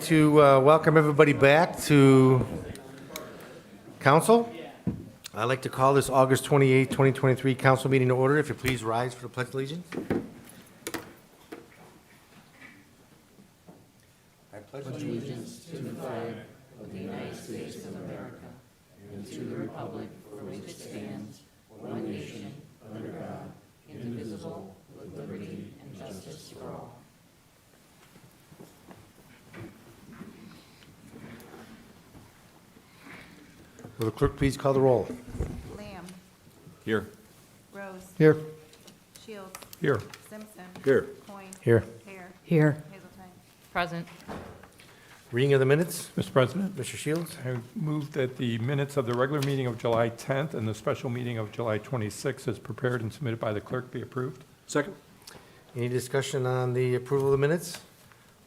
To welcome everybody back to council. I'd like to call this August 28, 2023 council meeting to order. If you please rise for the pledge of allegiance. I pledge allegiance to the flag of the United States of America and to the republic for which it stands, one nation, under God, indivisible, with liberty and justice for all. Will the clerk please call the roll? Lamb. Here. Rose. Here. Shields. Here. Simpson. Here. Coin. Here. Hare. Here. Hazelton. Present. Reading of the minutes. Mr. President, Mr. Shields. I move that the minutes of the regular meeting of July 10th and the special meeting of July 26th as prepared and submitted by the clerk be approved. Second. Any discussion on the approval of the minutes?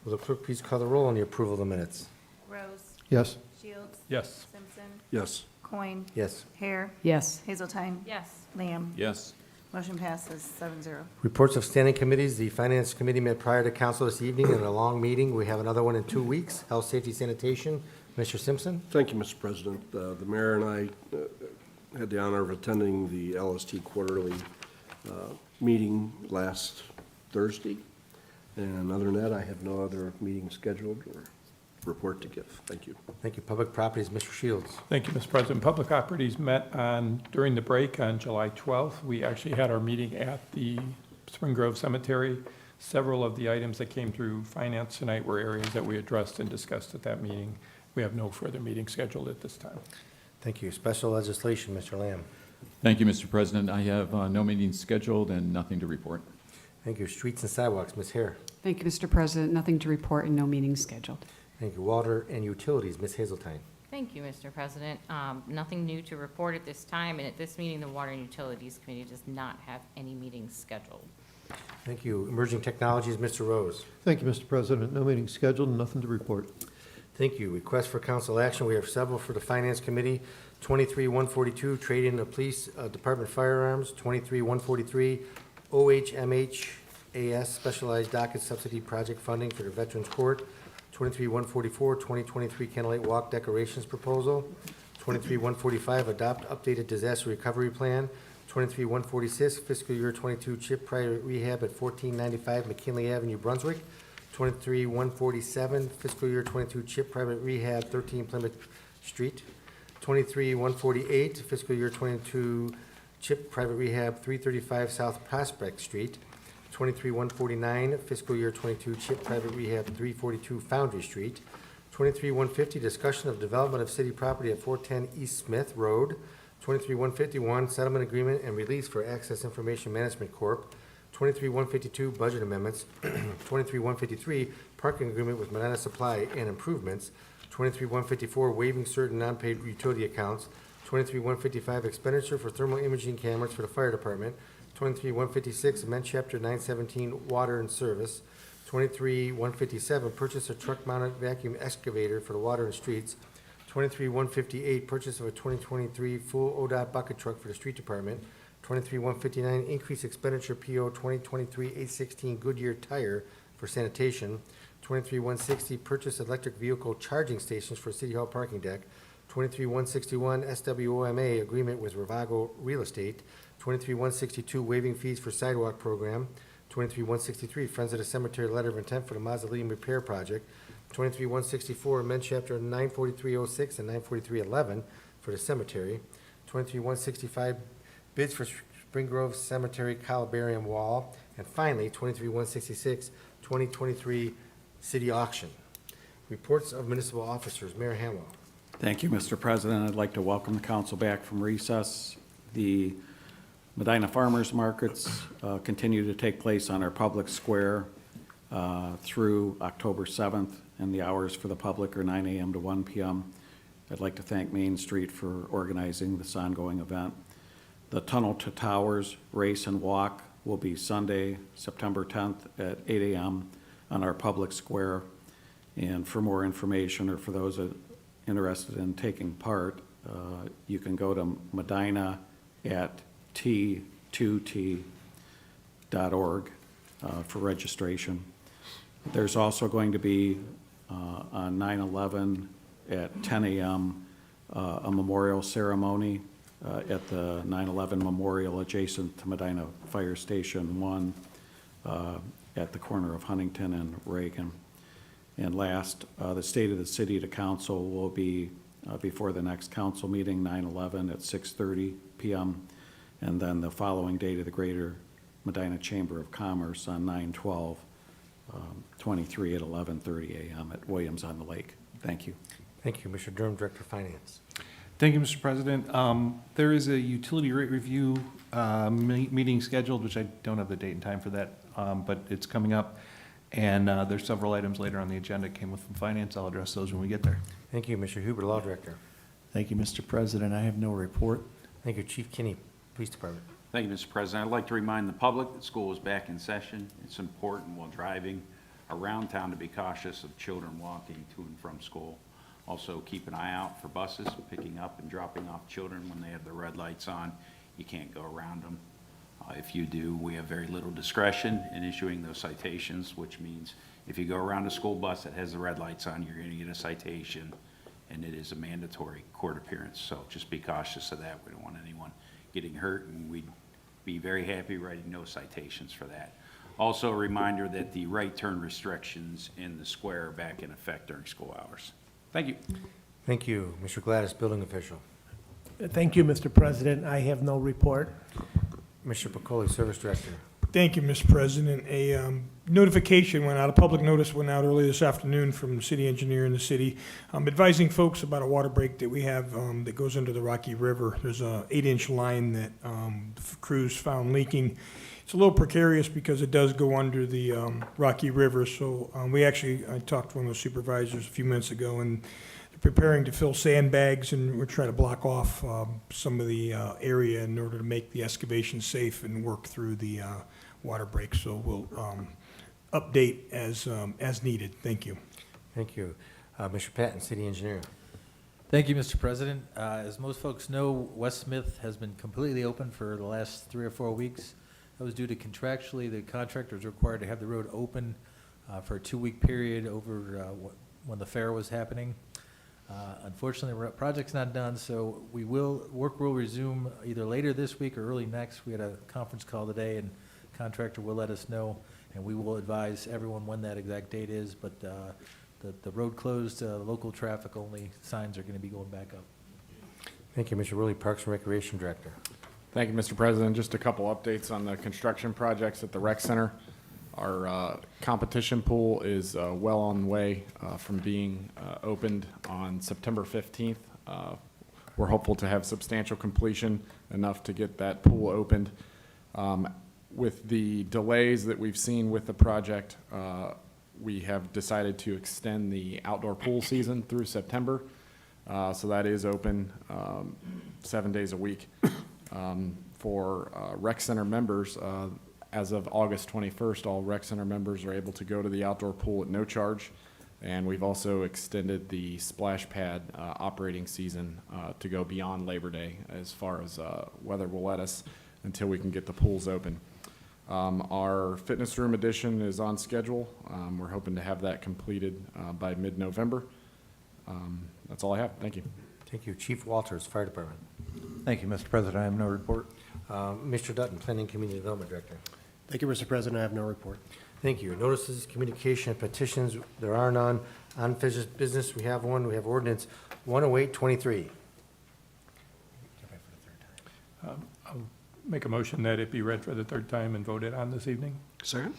Will the clerk please call the roll on the approval of the minutes? Rose. Yes. Shields. Yes. Simpson. Yes. Coin. Yes. Hare. Yes. Hazelton. Yes. Lamb. Yes. Motion passes 7-0. Reports of standing committees. The Finance Committee met prior to council this evening in a long meeting. We have another one in 2 weeks. Health, Safety, Sanitation. Mr. Simpson. Thank you, Mr. President. The mayor and I had the honor of attending the LST quarterly meeting last Thursday. And other than that, I have no other meeting scheduled or report to give. Thank you. Thank you. Public Properties. Mr. Shields. Thank you, Mr. President. Public Properties met during the break on July 12th. We actually had our meeting at the Spring Grove Cemetery. Several of the items that came through finance tonight were areas that we addressed and discussed at that meeting. We have no further meeting scheduled at this time. Thank you. Special legislation. Mr. Lamb. Thank you, Mr. President. I have no meetings scheduled and nothing to report. Thank you. Streets and Sidewalks. Ms. Hare. Thank you, Mr. President. Nothing to report and no meetings scheduled. Thank you. Water and Utilities. Ms. Hazeltine. Thank you, Mr. President. Nothing new to report at this time, and at this meeting, the Water and Utilities Committee does not have any meetings scheduled. Thank you. Emerging Technologies. Mr. Rose. Thank you, Mr. President. No meeting scheduled, nothing to report. Thank you. Request for council action. We have several for the Finance Committee. 23-142, trade-in of Police Department firearms. 23-143, OHMHAS Specialized Docket Subsidy Project Funding for the Veterans Court. 23-144, 2023 Candlelight Walk Decorations Proposal. 23-145, Adopt Updated Disaster Recovery Plan. 23-146, Fiscal Year 22 CHIP Private Rehab at 1495 McKinley Avenue, Brunswick. 23-147, Fiscal Year 22 CHIP Private Rehab 13 Plymouth Street. 23-148, Fiscal Year 22 CHIP Private Rehab 335 South Prospect Street. 23-149, Fiscal Year 22 CHIP Private Rehab 342 Foundry Street. 23-150, Discussion of Development of City Property at 410 East Smith Road. 23-151, Settlement Agreement and Release for Access Information Management Corp. 23-152, Budget Amendments. 23-153, Parking Agreement with Medina Supply and Improvements. 23-154, Waiving Certain Non-Paid Utility Accounts. 23-155, Expenditure for Thermal Imaging Cameras for the Fire Department. 23-156, amend Chapter 917, Water and Service. 23-157, purchase a truck-mounted vacuum excavator for the water and streets. 23-158, purchase of a 2023 full ODOT bucket truck for the street department. 23-159, increase expenditure PO 2023-816 Goodyear tire for sanitation. 23-160, purchase electric vehicle charging stations for City Hall parking deck. 23-161, SWOMA agreement with Ravago Real Estate. 23-162, waiving fees for sidewalk program. 23-163, Friends of the Cemetery letter of intent for the mausoleum repair project. 23-164, amend chapter 94306 and 94311 for the cemetery. 23-165, bids for Spring Grove Cemetery columbarium wall. And finally, 23-166, 2023 city auction. Reports of municipal officers. Mayor Hanwell. Thank you, Mr. President. I'd like to welcome the council back from recess. The Medina Farmers Markets continue to take place on our public square through October 7th, and the hours for the public are 9 a.m. to 1 p.m. I'd like to thank Main Street for organizing this ongoing event. The Tunnel to Towers Race and Walk will be Sunday, September 10th at 8 a.m. on our public square. And for more information, or for those interested in taking part, you can go to Medina at t2t.org for registration. There's also going to be on 9/11 at 10 a.m., a memorial ceremony at the 9/11 Memorial adjacent to Medina Fire Station 1 at the corner of Huntington and Reagan. And last, the State of the City to Council will be before the next council meeting, 9/11 at 6:30 p.m. And then the following day to the Greater Medina Chamber of Commerce on 9/12/23 at 11:30 a.m. at Williams on the Lake. Thank you. Thank you. Mr. Durham, Director of Finance. Thank you, Mr. President. There is a utility rate review meeting scheduled, which I don't have the date and time for that, but it's coming up. And there's several items later on the agenda came with from finance. I'll address those when we get there. Thank you. Mr. Huber, Law Director. Thank you, Mr. President. I have no report. Thank you. Chief Kinney, Police Department. Thank you, Mr. President. I'd like to remind the public that school is back in session. It's important while driving around town to be cautious of children walking to and from school. Also, keep an eye out for buses picking up and dropping off children when they have the red lights on. You can't go around them. If you do, we have very little discretion in issuing those citations, which means if you go around a school bus that has the red lights on, you're going to get a citation, and it is a mandatory court appearance. So just be cautious of that. We don't want anyone getting hurt, and we'd be very happy writing no citations for that. Also, a reminder that the right turn restrictions in the square are back in effect during school hours. Thank you. Thank you. Mr. Gladys, Building Official. Thank you, Mr. President. I have no report. Mr. Pacoli, Service Director. Thank you, Mr. President. A notification went out, a public notice went out early this afternoon from the city engineer in the city, advising folks about a water break that we have that goes into the Rocky River. There's a 8-inch line that the crews found leaking. It's a little precarious because it does go under the Rocky River. So I talked to one of the supervisors a few minutes ago, and they're preparing to fill sandbags, and we're trying to block off some of the area in order to make the excavation safe and work through the water break. So we'll update as needed. Thank you. Thank you. Mr. Patton, City Engineer. Thank you, Mr. President. As most folks know, West Smith has been completely open for the last 3 or 4 weeks. That was due to contractually, the contractor was required to have the road open for a 2-week period over when the fair was happening. Unfortunately, the project's not done, so work will resume either later this week or early next. We had a conference call today, and the contractor will let us know, and we will advise everyone when that exact date is. But the road closed, local traffic only signs are going to be going back up. Thank you. Mr. Willie, Parks and Recreation Director. Thank you, Mr. President. Just a couple updates on the construction projects at the rec center. Our competition pool is well on the way from being opened on September 15th. We're hopeful to have substantial completion enough to get that pool opened. With the delays that we've seen with the project, we have decided to extend the outdoor pool season through September. So that is open 7 days a week. For rec center members, as of August 21st, all rec center members are able to go to the outdoor pool at no charge. And we've also extended the splash pad operating season to go beyond Labor Day as far as weather will let us until we can get the pools open. Our fitness room addition is on schedule. We're hoping to have that completed by mid-November. That's all I have. Thank you. Thank you. Chief Walters, Fire Department. Thank you, Mr. President. I have no report. Mr. Dutton, Planning Community Development Director. Thank you, Mr. President. I have no report. Thank you. Notices, communication, and petitions, there are none. Unfinished business, we have one. We have ordinance 10823. I'll make a motion that it be read for the third time and voted on this evening. Second?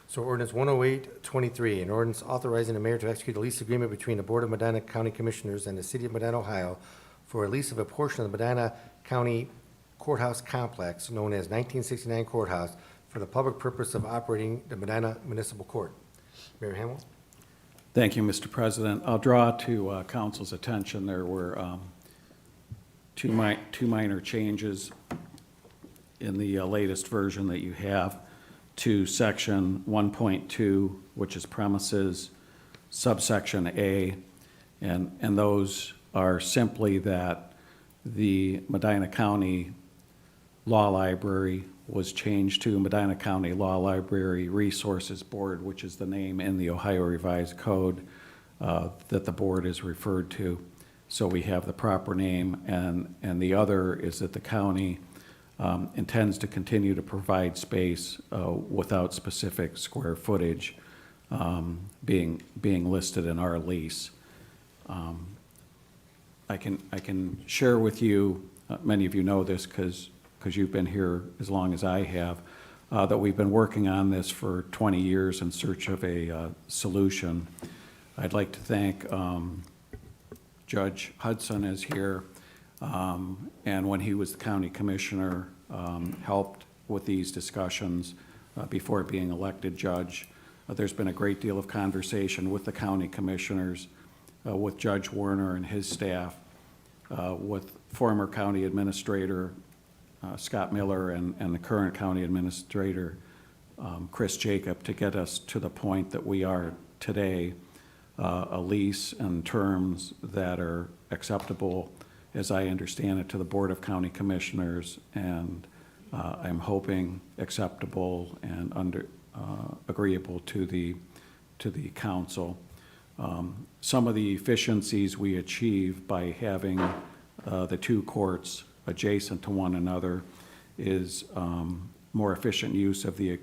So ordinance 10823, an ordinance authorizing the mayor to execute a lease agreement between the Board of Medina County Commissioners and the City of Medina, Ohio, for a lease of a portion of the Medina County Courthouse Complex, known as 1969 Courthouse, for the public purpose of operating the Medina Municipal Court. Mayor Hamel? Thank you, Mr. President. I'll draw to council's attention, there were two minor changes in the latest version that you have to section 1.2, which is premises, subsection A, and those are simply that the Medina County Law Library was changed to Medina County Law Library Resources Board, which is the name in the Ohio Revised Code. that the board is referred to, so we have the proper name. And the other is that the county intends to continue to provide space without specific square footage being listed in our lease. I can share with you, many of you know this because you've been here as long as I have, that we've been working on this for 20 years in search of a solution. I'd like to thank Judge Hudson is here, and when he was the county commissioner, helped with these discussions before being elected judge. There's been a great deal of conversation with the county commissioners, with Judge Warner and his staff, with former county administrator Scott Miller and the current county administrator Chris Jacob, to get us to the point that we are today, a lease and terms that are acceptable, as I understand it, to the Board of County Commissioners, and I'm hoping acceptable and agreeable to the council. Some of the efficiencies we achieve by having the two courts adjacent to one another is more efficient use of the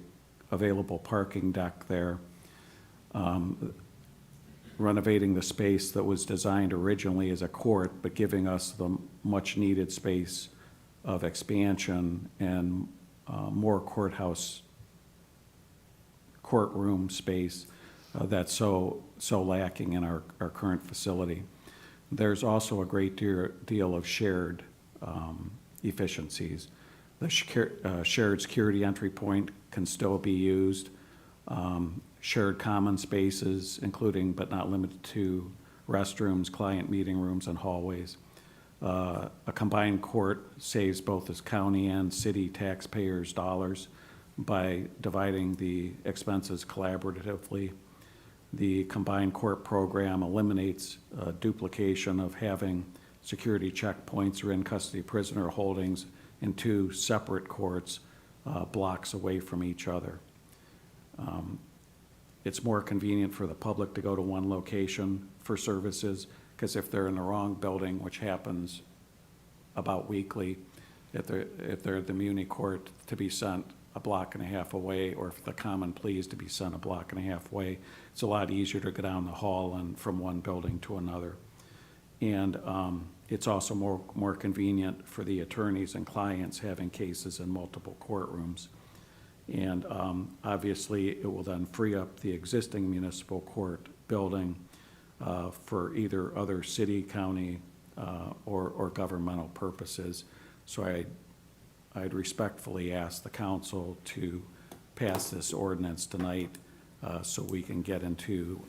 available parking deck there, renovating the space that was designed originally as a court, but giving us the much-needed space of expansion and more courtroom space that's so lacking in our current facility. There's also a great deal of shared efficiencies. The shared security entry point can still be used. Shared common spaces, including but not limited to restrooms, client meeting rooms, and hallways. A combined court saves both the county and city taxpayers dollars by dividing the expenses collaboratively. The combined court program eliminates duplication of having security checkpoints or in-custody prisoner holdings in two separate courts blocks away from each other. It's more convenient for the public to go to one location for services, because if they're in the wrong building, which happens about weekly, if they're at the Muni Court, to be sent a block and a half away, or if the Common Pleas to be sent a block and a half away, it's a lot easier to go down the hall and from one building to another. And it's also more convenient for the attorneys and clients having cases in multiple courtrooms. And obviously, it will then free up the existing municipal court building for either other city, county, or governmental purposes. So I'd respectfully ask the council to pass this ordinance tonight so we can get into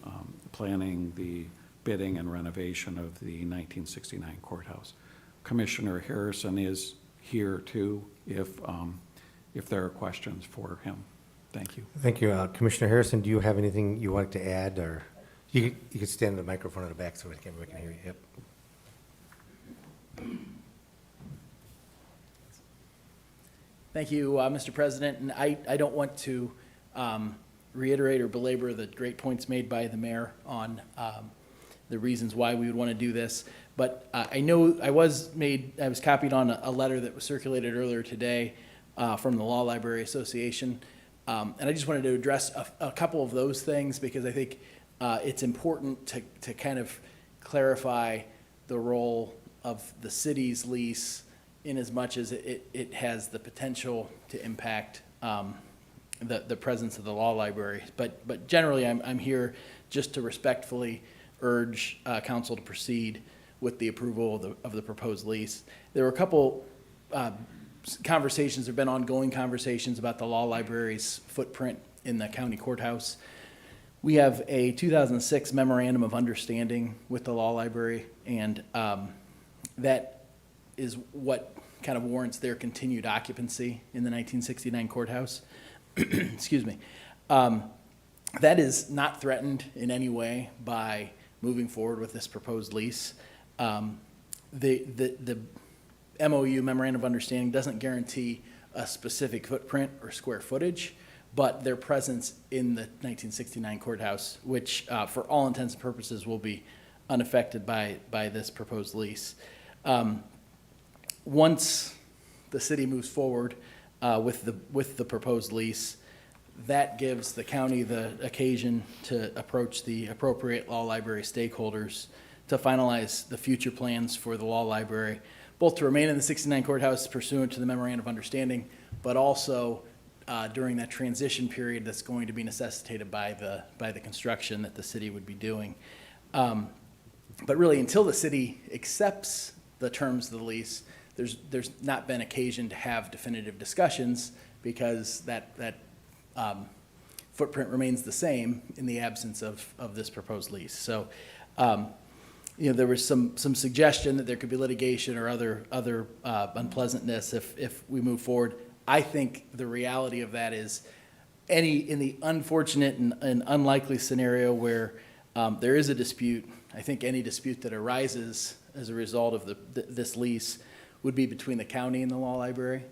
planning the bidding and renovation of the 1969 courthouse. Commissioner Harrison is here too, if there are questions for him. Thank you. Thank you. Commissioner Harrison, do you have anything you wanted to add, or you could stand in the microphone in the back so everyone can hear you? Yep. Thank you, Mr. President. And I don't want to reiterate or belabor the great points made by the mayor on the reasons why we would want to do this. But I know I was copied on a letter that was circulated earlier today from the Law Library Association. And I just wanted to address a couple of those things, because I think it's important to kind of clarify the role of the city's lease, in as much as it has the potential to impact the presence of the law library. But generally, I'm here just to respectfully urge council to proceed with the approval of the proposed lease. There were a couple conversations, there have been ongoing conversations about the law library's footprint in the county courthouse. We have a 2006 memorandum of understanding with the law library, and that is what kind of warrants their continued occupancy in the 1969 courthouse. Excuse me. That is not threatened in any way by moving forward with this proposed lease. The MOU, Memorandum of Understanding, doesn't guarantee a specific footprint or square footage. but their presence in the 1969 courthouse, which for all intents and purposes will be unaffected by this proposed lease. Once the city moves forward with the proposed lease, that gives the county the occasion to approach the appropriate law library stakeholders to finalize the future plans for the law library, both to remain in the 69 courthouse pursuant to the memorandum of understanding, but also during that transition period that's going to be necessitated by the construction that the city would be doing. But really, until the city accepts the terms of the lease, there's not been occasion to have definitive discussions because that footprint remains the same in the absence of this proposed lease. So, there was some suggestion that there could be litigation or other unpleasantness if we move forward. I think the reality of that is in the unfortunate and unlikely scenario where there is a dispute, I think any dispute that arises as a result of this lease would be between the county and the law library.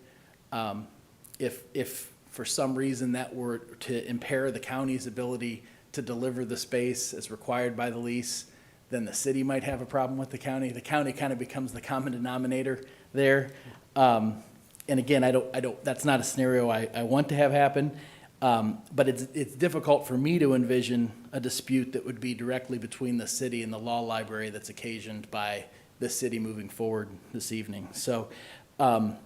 If for some reason that were to impair the county's ability to deliver the space as required by the lease, then the city might have a problem with the county. The county kind of becomes the common denominator there. And again, that's not a scenario I want to have happen. But it's difficult for me to envision a dispute that would be directly between the city and the law library that's occasioned by the city moving forward this evening. So, and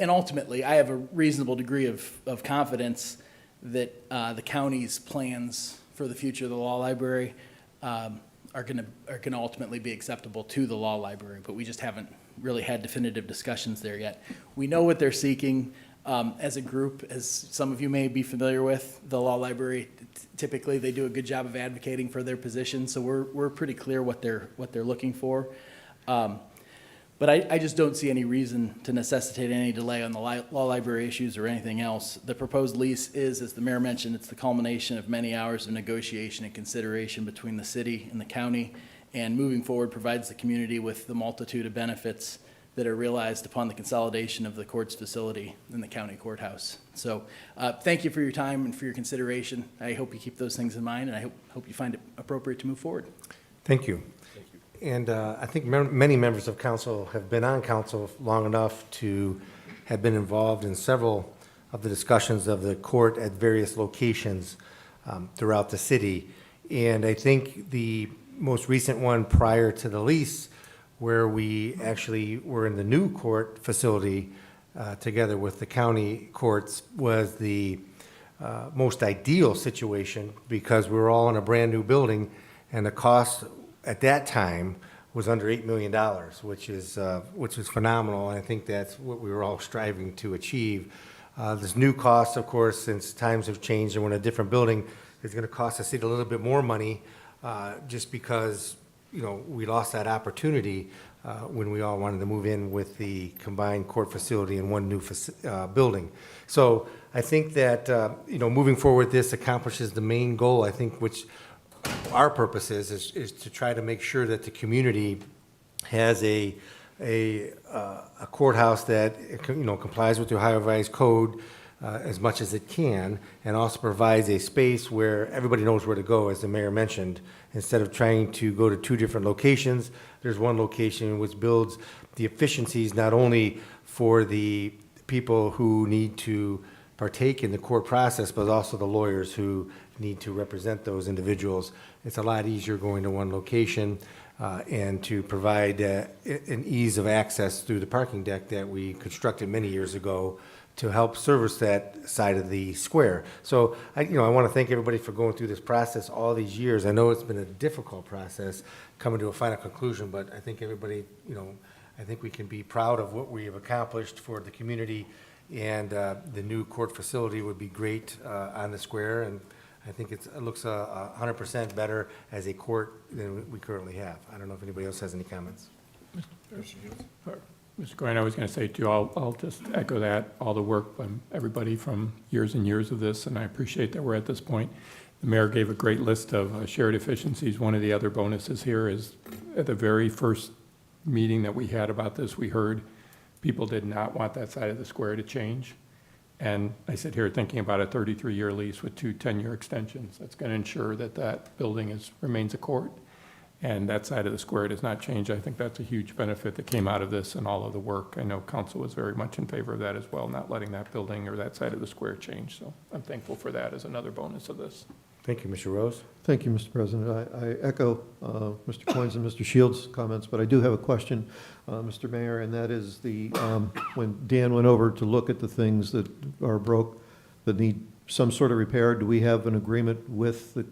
ultimately, I have a reasonable degree of confidence that the county's plans for the future of the law library are going to ultimately be acceptable to the law library, but we just haven't really had definitive discussions there yet. We know what they're seeking. As a group, as some of you may be familiar with, the law library, typically they do a good job of advocating for their position, so we're pretty clear what they're looking for. But I just don't see any reason to necessitate any delay on the law library issues or anything else. The proposed lease is, as the mayor mentioned, it's the culmination of many hours of negotiation and consideration between the city and the county, and moving forward provides the community with the multitude of benefits that are realized upon the consolidation of the court's facility in the county courthouse. So thank you for your time and for your consideration. I hope you keep those things in mind, and I hope you find it appropriate to move forward. Thank you. And I think many members of council have been on council long enough to have been involved in several of the discussions of the court at various locations throughout the city. And I think the most recent one prior to the lease, where we actually were in the new court facility together with the county courts, was the most ideal situation because we were all in a brand-new building, and the cost at that time was under $8 million, which is phenomenal, and I think that's what we were all striving to achieve. This new cost, of course, since times have changed and we're in a different building, is going to cost the city a little bit more money just because we lost that opportunity when we all wanted to move in with the combined court facility in one new building. So I think that, moving forward, this accomplishes the main goal, I think, which our purpose is to try to make sure that the community has a courthouse that, complies with the Ohio Revised Code as much as it can, and also provides a space where everybody knows where to go, as the mayor mentioned. Instead of trying to go to two different locations, there's one location which builds the efficiencies not only for the people who need to partake in the court process, but also the lawyers who need to represent those individuals. It's a lot easier going to one location and to provide an ease of access through the parking deck that we constructed many years ago to help service that side of the square. So I want to thank everybody for going through this process all these years. I know it's been a difficult process coming to a final conclusion, but I think everybody, I think we can be proud of what we have accomplished for the community, and the new court facility would be great on the square, and I think it looks 100% better as a court than we currently have. I don't know if anybody else has any comments. Mr. Goyen, I was going to say too, I'll just echo that, all the work by everybody from years and years of this, and I appreciate that we're at this point. The mayor gave a great list of shared efficiencies. One of the other bonuses here is at the very first meeting that we had about this, we heard people did not want that side of the square to change. And I sit here thinking about a 33-year lease with 2 10-year extensions. That's going to ensure that that building remains a court, and that side of the square does not change. I think that's a huge benefit that came out of this and all of the work. I know council was very much in favor of that as well, not letting that building or that side of the square change. So I'm thankful for that as another bonus of this. Thank you, Mr. Rose. Thank you, Mr. President. I echo Mr. Coyne's and Mr. Shields' comments, but I do have a question, Mr. Mayor, and that is when Dan went over to look at the things that are broke, that need some sort of repair, do we have an agreement with the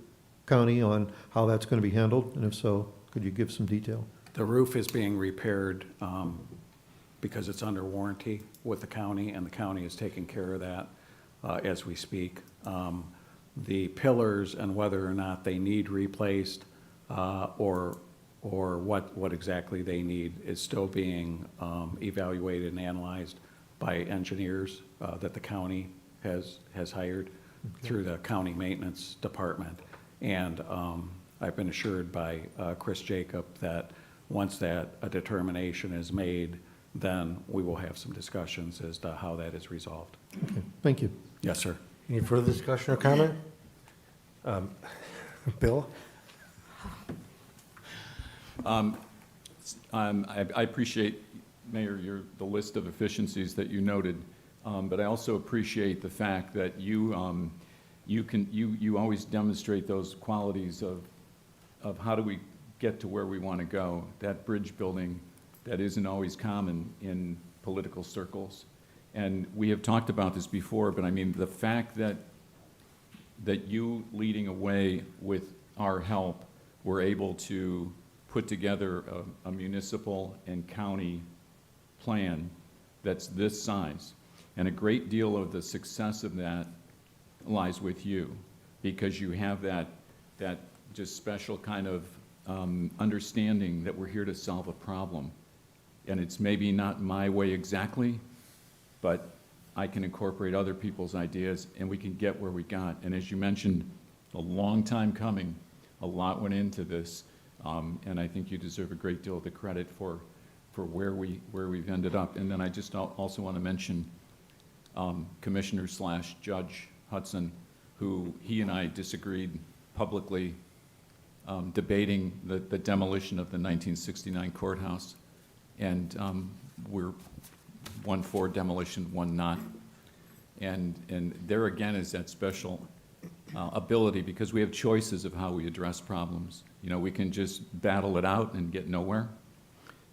county on how that's going to be handled? And if so, could you give some detail? The roof is being repaired because it's under warranty with the county, and the county is taking care of that as we speak. The pillars and whether or not they need replaced or what exactly they need is still being evaluated and analyzed by engineers that the county has hired through the county maintenance department. And I've been assured by Chris Jacob that once a determination is made, then we will have some discussions as to how that is resolved. Okay, thank you. Yes, sir. Any further discussion or comment? Bill? I appreciate, Mayor, the list of efficiencies that you noted, but I also appreciate the fact that you always demonstrate those qualities of how do we get to where we want to go. That bridge building, that isn't always common in political circles. And we have talked about this before, but I mean, the fact that you leading away with our help were able to put together a municipal and county plan that's this size. And a great deal of the success of that lies with you, because you have that just special kind of understanding that we're here to solve a problem. And it's maybe not my way exactly, but I can incorporate other people's ideas and we can get where we got. And as you mentioned, a long time coming, a lot went into this, and I think you deserve a great deal of the credit for where we've ended up. And then I just also want to mention Commissioner/Judge Hudson, who he and I disagreed publicly, debating the demolition of the 1969 courthouse, and we're one for demolition, one not. And there again is that special ability, because we have choices of how we address problems. You know, we can just battle it out and get nowhere.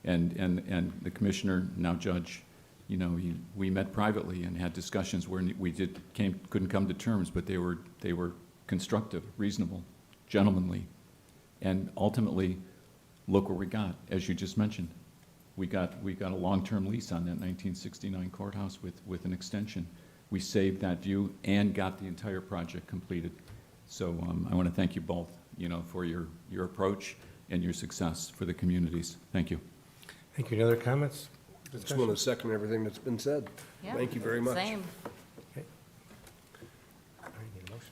And the commissioner, now judge, you know, we met privately and had discussions where we couldn't come to terms, but they were constructive, reasonable, gentlemanly, and ultimately, look where we got, as you just mentioned. We got a long-term lease on that 1969 courthouse with an extension. We saved that view and got the entire project completed. So I want to thank you both, you know, for your approach and your success for the communities. Thank you. Thank you. Any other comments? I just want to second everything that's been said. Yeah, Thank you very much. Same. Okay. All right, need a motion?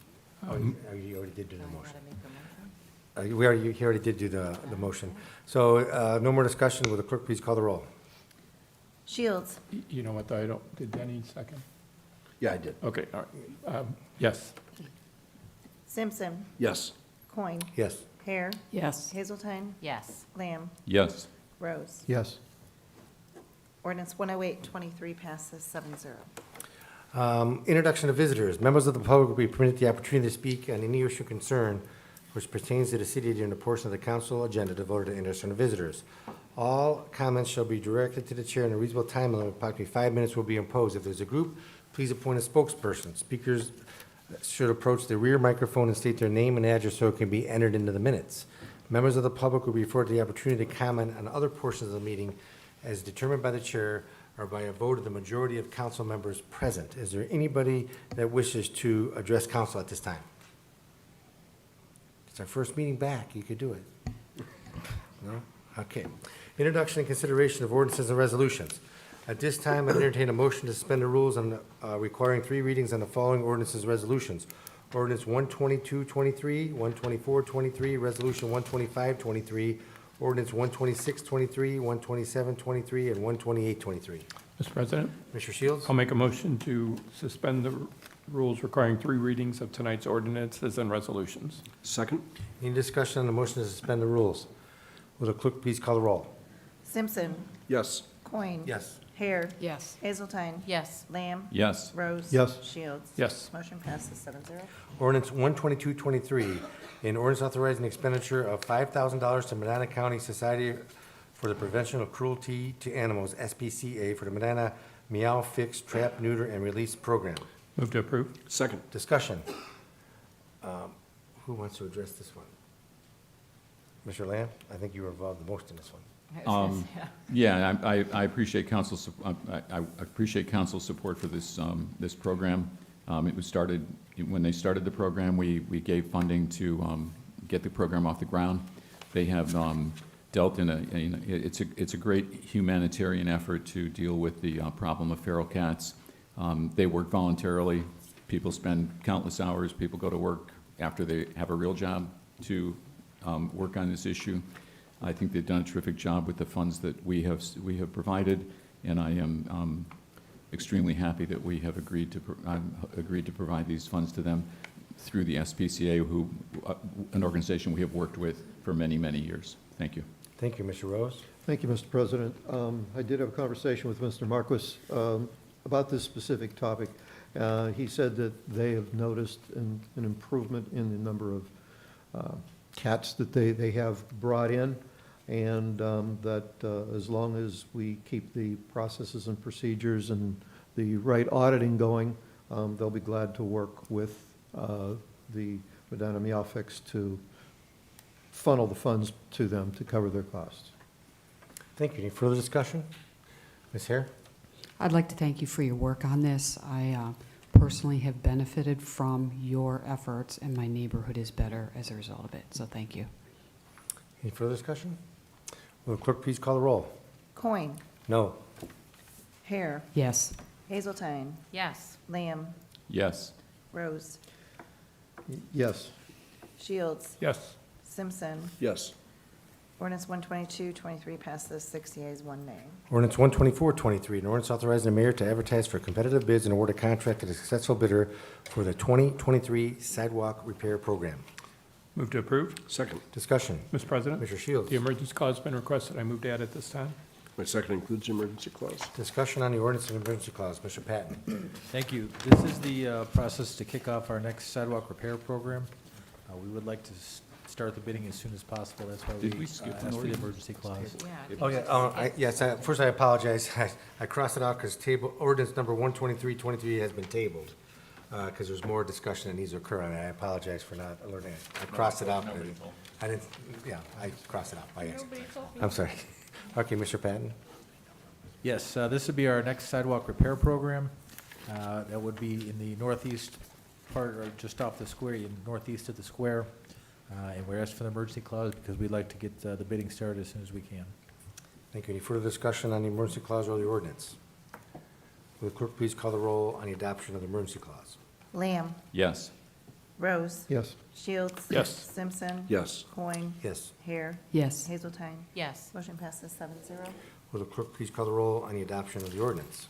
You already did do the Now you motion. gotta make a motion. He already did do the motion. So no more discussion. Will the clerk please call the roll? Shields. You know what, did Denny second? Yeah, I did. Okay, all right. Yes. Simpson. Yes. Coin. Yes. Hare. Yes. Hazelton. Yes. Lamb. Yes. Rose. Yes. Ordinance 108-23 passes 7-0. Introduction of visitors. Members of the public will be permitted the opportunity to speak on any issue concern which pertains to the city during a portion of the council agenda devoted to introduction of visitors. All comments shall be directed to the chair in a reasonable time limit. Approximately 5 minutes will be imposed. If there's a group, please appoint a spokesperson. Speakers should approach the rear microphone and state their name and address so it can be entered into the minutes. Members of the public will be afforded the opportunity to comment on other portions of the meeting as determined by the chair or by a vote of the majority of council members present. Is there anybody that wishes to address council at this time? It's our first meeting back. You could do it. No? Okay. Introduction and consideration of ordinances and resolutions. At this time, I entertain a motion to suspend the rules on requiring 3 readings on the following ordinances and resolutions. Ordinance 122-23, 124-23, Resolution 125-23, Ordinance 126-23, 127-23, and 128-23. Mr. President, Mr. Shields? I'll make a motion to suspend the rules requiring 3 readings of tonight's ordinances and resolutions. Second? Any discussion on the motion to suspend the rules? Will the clerk please call the roll? Simpson. Yes. Coin. Yes. Hare. Yes. Hazeltine. Yes. Lamb. Yes. Rose. Yes. Shields. Yes. Motion passes 7-0. Ordinance 12223, an ordinance authorizing expenditure of $5,000 to Medina County Society for the Prevention of Cruelty to Animals, SPCA, for the Medina Meow Fix Trap, Neuter, and Release Program. Move to approve. Second? Discussion. Who wants to address this one? Mr. Lamb, I think you were involved the most in this one. Yeah, I appreciate council's, I appreciate council's support for this, this program. It was started, when they started the program, we gave funding to get the program off the ground. They have dealt in it's a great humanitarian effort to deal with the problem of feral cats. They work voluntarily. People spend countless hours. People go to work after they have a real job to work on this issue. I think they've done a terrific job with the funds that we have provided, and I am extremely happy that we have agreed to provide these funds to them through the SPCA, who an organization we have worked with for many, many years. Thank you. Thank you, Mr. Rose. Thank you, Mr. President. I did have a conversation with Mr. Marquis about this specific topic. He said that they have noticed an improvement in the number of cats that they have brought in, and that as long as we keep the processes and procedures and the right auditing going, they'll be glad to work with the Medina Meow Fix to funnel the funds to them to cover their costs. Thank you. Any further discussion? Ms. Hare? I'd like to thank you for your work on this. I personally have benefited from your efforts, and my neighborhood is better as a result of it, so thank you. Any further discussion? Will the clerk please call the roll? Coin. No. Hare. Yes. Hazeltine. Yes. Lamb. Yes. Rose. Yes. Shields. Yes. Simpson. Yes. Ordinance 12223 passes 6 yeas, 1 nay. Ordinance 12423, an ordinance authorizing the mayor to advertise for competitive bids and award a contract to the successful bidder for the 2023 sidewalk repair program. Move to approve. Second? Discussion. Mr. President, Mr. Shields. the emergency clause has been requested. I move to add it this time. My second includes the emergency clause. Discussion on the ordinance and emergency clause. Mr. Patton. Thank you. This is the process to kick off our next sidewalk repair program. We would like to start the bidding as soon as possible. That's why Did we we skip asked an for the ordinance? emergency clause. Yeah. Oh, yeah, yes, first I apologize. I crossed it out because ordinance number 12323 has been tabled, because there's more discussion that needs to occur on it. I apologize for not alerting it. I crossed it out. I didn't, yeah, I crossed it out by accident. I'm sorry. Okay, Mr. Patton. Yes, this would be our next sidewalk repair program. That would be in the northeast part, or just off the square, in northeast of the square. And we're asking for the emergency clause because we'd like to get the bidding started as soon as we can. Thank you. Any further discussion on the emergency clause or the ordinance? Will the clerk please call the roll on the adoption of the emergency clause? Lamb. Yes. Rose. Yes. Shields. Yes. Simpson. Yes. Coin. Yes. Hare. Yes. Hazeltine. Yes. Motion passes 7-0. Will the clerk please call the roll on the adoption of the ordinance?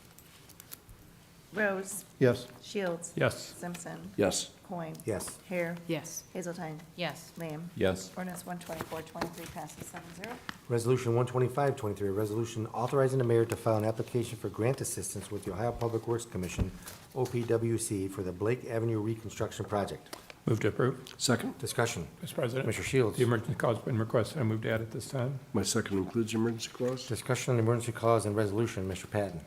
Rose. Yes. Shields. Yes. Simpson. Yes. Coin. Yes. Hare. Yes. Hazeltine. Yes. Lamb. Yes. Ordinance 12423 passes 7-0. Resolution 12523, a resolution authorizing the mayor to file an application for grant assistance with the Ohio Public Works Commission, OPWC, for the Blake Avenue Reconstruction Project. Move to approve. Second? Discussion. Mr. President, Mr. Shields. the emergency clause has been requested. I move to add it this time. My second includes the emergency clause. Discussion on the emergency clause and resolution. Mr. Patton.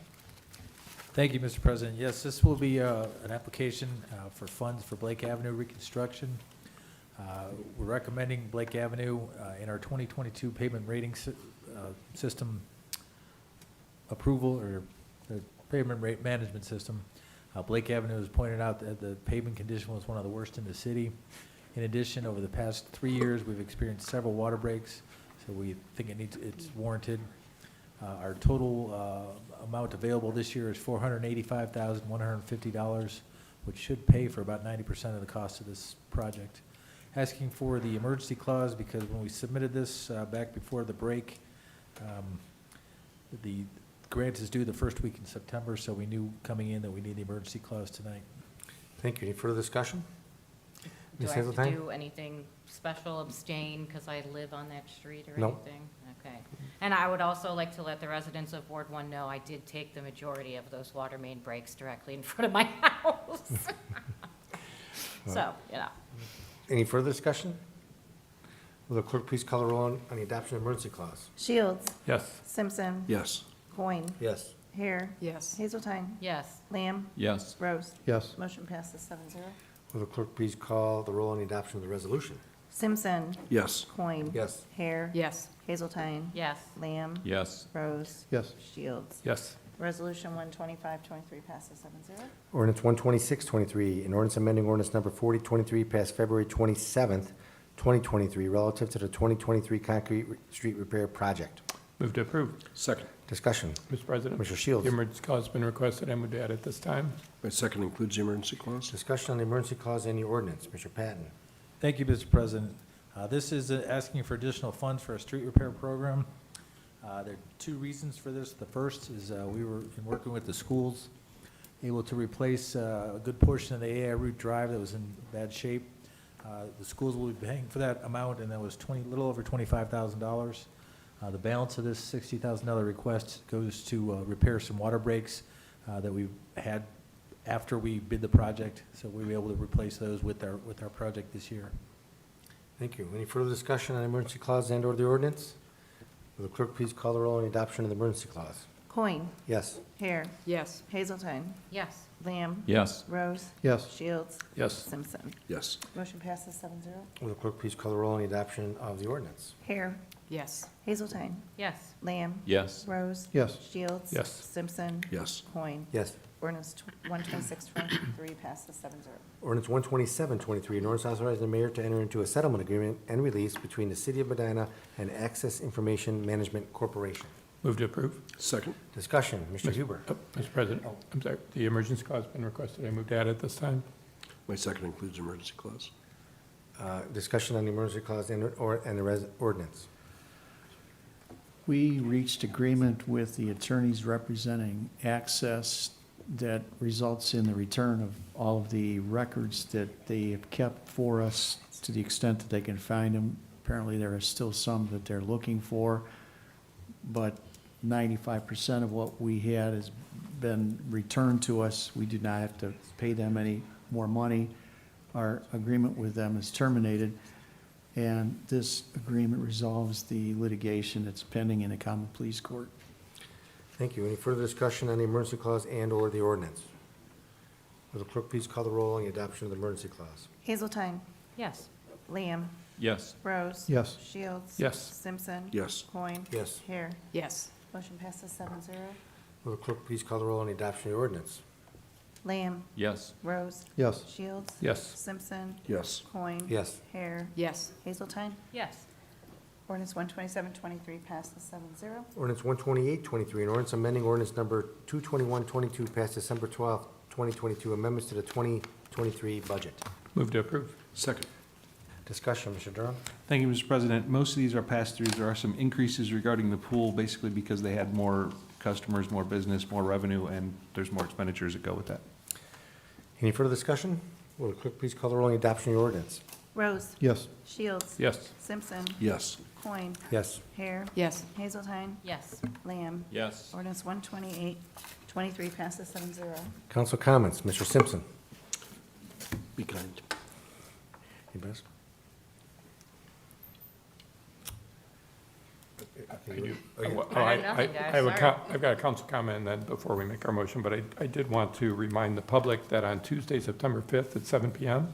Thank you, Mr. President. Yes, this will be an application for funds for Blake Avenue reconstruction. We're recommending Blake Avenue in our 2022 pavement rating system approval, or the pavement rate management system. Blake Avenue has pointed out that the pavement condition was one of the worst in the city. In addition, over the past 3 years, we've experienced several water breaks, so we think it's warranted. Our total amount available this year is $485,150, which should pay for about 90% of the cost of this project. Asking for the emergency clause because when we submitted this back before the break, the grant is due the first week in September, so we knew coming in that we need the emergency clause tonight. Thank you. Any further discussion? Do Ms. I have to Hazeltine? do anything special, abstain, because I live on that street or No. anything? Okay. And I would also like to let the residents of Ward 1 know I did take the majority of those water main breaks directly in front of my house. So, you know. Any further discussion? Will the clerk please call the roll on the adoption of emergency clause? Shields. Yes. Simpson. Yes. Coin. Yes. Hare. Yes. Hazeltine. Yes. Lamb. Yes. Rose. Yes. Motion passes 7-0. Will the clerk please call the roll on the adoption of the resolution? Simpson. Yes. Coin. Yes. Hare. Yes. Hazeltine. Yes. Lamb. Yes. Rose. Yes. Shields. Yes. Resolution 125-23 passes 7-0. Ordinance 126-23, an ordinance amending ordinance number 4023 passed February 27th, 2023, relative to the 2023 concrete street repair project. Move to approve. Second. Discussion. Mr. President. Commissioner Shields. The emergency clause has been requested. I move to add it this time. My second includes the emergency clause. Discussion on the emergency clause in the ordinance. Mr. Patton. Thank you, Mr. President. This is asking for additional funds for a street repair program. There are two reasons for this. The first is we were, in working with the schools, able to replace a good portion of the AI route drive that was in bad shape. The schools will be paying for that amount, and that was a little over $25,000. The balance of this $60,000 request goes to repair some water breaks that we had after we bid the project, so we were able to replace those with our project this year. Thank you. Any further discussion on the emergency clause and/or the ordinance? Will the clerk please call the roll on the adoption of the emergency clause? Coin. Yes. Hare. Yes. Hazeltine. Yes. Lamb. Yes. Rose. Yes. Shields. Yes. Simpson. Yes. Motion passes 7-0. Will the clerk please call the roll on the adoption of the ordinance? Hare. Yes. Hazeltine. Yes. Lamb. Yes. Rose. Yes. Shields. Yes. Simpson. Yes. Coin. Yes. Ordinance 126-23 passes 7-0. Ordinance 127-23, an ordinance authorizing the mayor to enter into a settlement agreement and release between the City of Medina and Access Information Management Corporation. Move to approve. Second. Discussion. Mr. Huber. Mr. President, I'm sorry, the emergency clause has been requested. I move to add it this time. My second includes emergency clause. Discussion on the emergency clause and the ordinance. We reached agreement with the attorneys representing Access that results in the return of all of the records that they have kept for us to the extent that they can find them. Apparently, there are still some that they're looking for, but 95% of what we had has been returned to us. We do not have to pay them any more money. Our agreement with them is terminated, and this agreement resolves the litigation that's pending in the common pleas court. Thank you. Any further discussion on the emergency clause and/or the ordinance? Will the clerk please call the roll on the adoption of the emergency clause? Hazeltine. Yes. Lamb. Yes. Rose. Yes. Shields. Yes. Simpson. Yes. Coin. Yes. Hare. Yes. Motion passes 7-0. Will the clerk please call the roll on the adoption of the ordinance? Lamb. Yes. Rose. Yes. Shields. Yes. Simpson. Yes. Coin. Yes. Hare. Yes. Hazeltine. Yes. Ordinance 127-23 passes 7-0. Ordinance 128-23, an ordinance amending ordinance number 221-22 passed December 12th, 2022, amendments to the 2023 budget. Move to approve. Second. Discussion, Mr. Durham. Thank you, Mr. President. Most of these are pass-throughs. There are some increases regarding the pool, basically because they had more customers, more business, more revenue, and there's more expenditures that go with that. Any further discussion? Will the clerk please call the roll on the adoption of the ordinance? Rose. Yes. Shields. Yes. Simpson. Yes. Coin. Yes. Hare. Yes. Hazeltine. Yes. Lamb. Yes. Ordinance 128-23 passes 7-0. Council comments, Mr. Simpson. Be kind. You best. I do. Oh, yeah. Well, I have nothing, guys. I have Sorry. I've got a council comment, and then before we make our motion, but I did want to remind the public that on Tuesday, September 5th at 7 p.m.,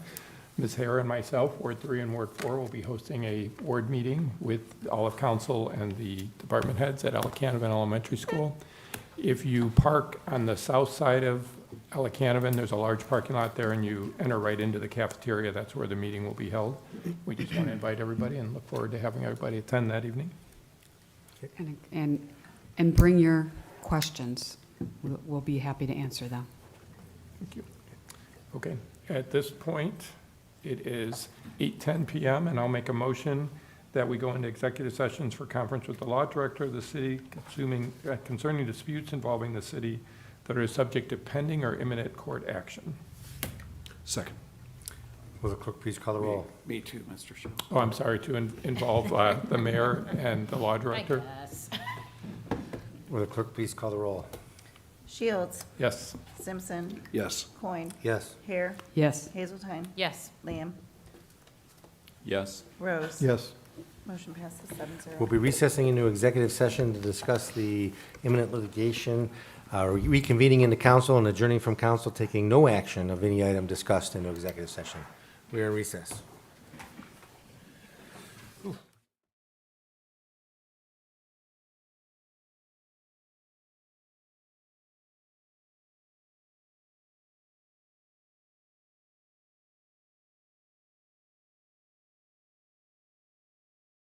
Ms. Hare and myself, Ward 3 and Ward 4, will be hosting a ward meeting with all of council and the department heads at Alacanavan Elementary School. If you park on the south side of Alacanavan, there's a large parking lot there, and you enter right into the cafeteria. That's where the meeting will be held. We just want to invite everybody and look forward to having everybody attend that evening. And bring your questions. We'll be happy to answer them. Thank you. Okay, at this point, it is 8:10 p.m., and I'll make a motion that we go into executive sessions for conference with the law director of the city concerning disputes involving the city that are subject to pending or imminent court action. Second. Will the clerk please call the roll? Me too, Mr. Shields. Oh, I'm sorry, to involve the mayor and the law I director? guess. Will the clerk please call the roll? Shields. Yes. Simpson. Yes. Coin. Yes. Hare. Yes. Hazeltine. Yes. Lamb. Yes. Rose. Yes. Motion passes 7-0. We'll be recessing into executive session to discuss the imminent litigation, reconvening into council and adjourning from council, taking no action of any item discussed into executive session. We are in recess.